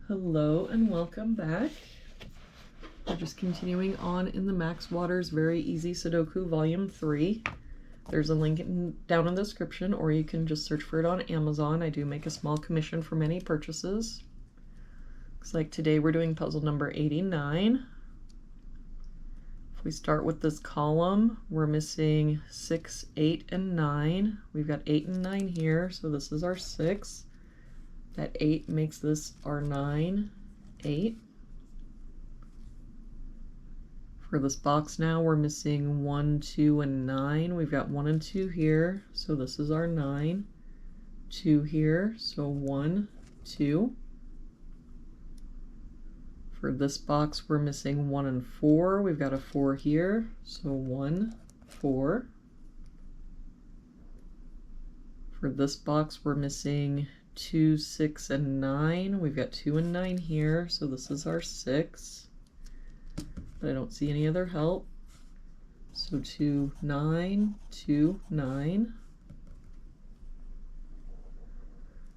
Hello and welcome back. We're just continuing on in the Max Waters Very Easy Sudoku Volume 3. There's a link down in the description, or you can just search for it on Amazon. I do make a small commission for many purchases. Looks like today we're doing puzzle number 89. If we start with this column, we're missing 6, 8, and 9. We've got 8 and 9 here, so this is our 6. That 8 makes this our 9, 8. For this box now, we're missing 1, 2, and 9. We've got 1 and 2 here, so this is our 9. 2 here, so 1, 2. For this box, we're missing 1 and 4. We've got a 4 here, so 1, 4. For this box, we're missing 2, 6, and 9. We've got 2 and 9 here, so this is our 6. But I don't see any other help. So 2, 9, 2, 9.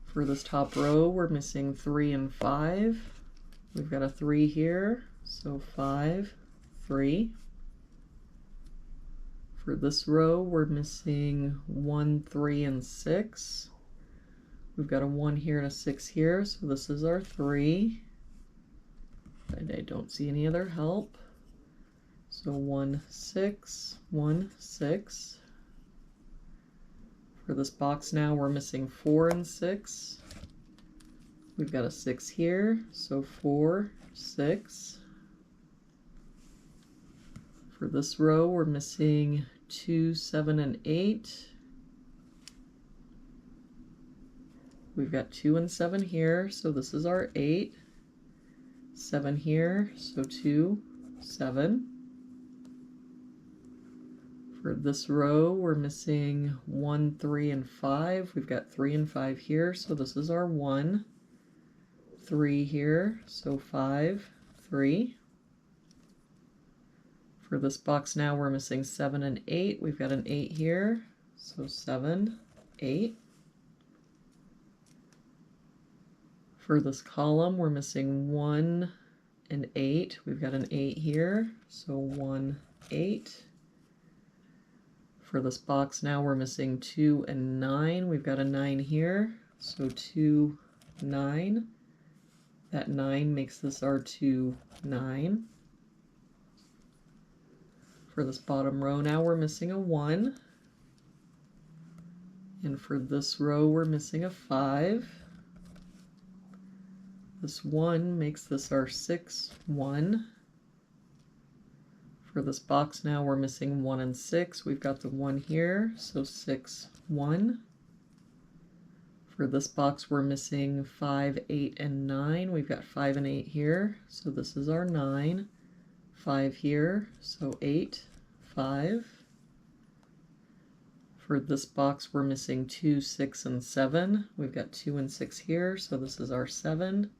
For this top row, we're missing 3 and 5. We've got a 3 here, so 5, 3. For this row, we're missing 1, 3, and 6. We've got a 1 here and a 6 here, so this is our 3. And I don't see any other help. So 1, 6, 1, 6. For this box now, we're missing 4 and 6. We've got a 6 here, so 4, 6. For this row, we're missing 2, 7, and 8. We've got 2 and 7 here, so this is our 8. 7 here, so 2, 7. For this row, we're missing 1, 3, and 5. We've got 3 and 5 here, so this is our 1. 3 here, so 5, 3. For this box now, we're missing 7 and 8. We've got an 8 here, so 7, 8. For this column, we're missing 1 and 8. We've got an 8 here, so 1, 8. For this box now, we're missing 2 and 9. We've got a 9 here, so 2, 9. That 9 makes this our 2, 9. For this bottom row now, we're missing a 1. And for this row, we're missing a 5. This 1 makes this our 6, 1. For this box now, we're missing 1 and 6. We've got the 1 here, so 6, 1. For this box, we're missing 5, 8, and 9. We've got 5 and 8 here, so this is our 9. 5 here, so 8, 5. For this box, we're missing 2, 6, and 7. We've got 2 and 6 here, so this is our 7.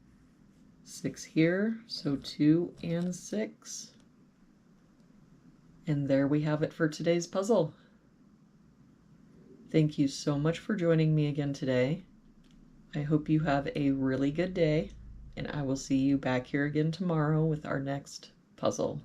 6 here, so 2 and 6. And there we have it for today's puzzle. Thank you so much for joining me again today. I hope you have a really good day, and I will see you back here again tomorrow with our next puzzle.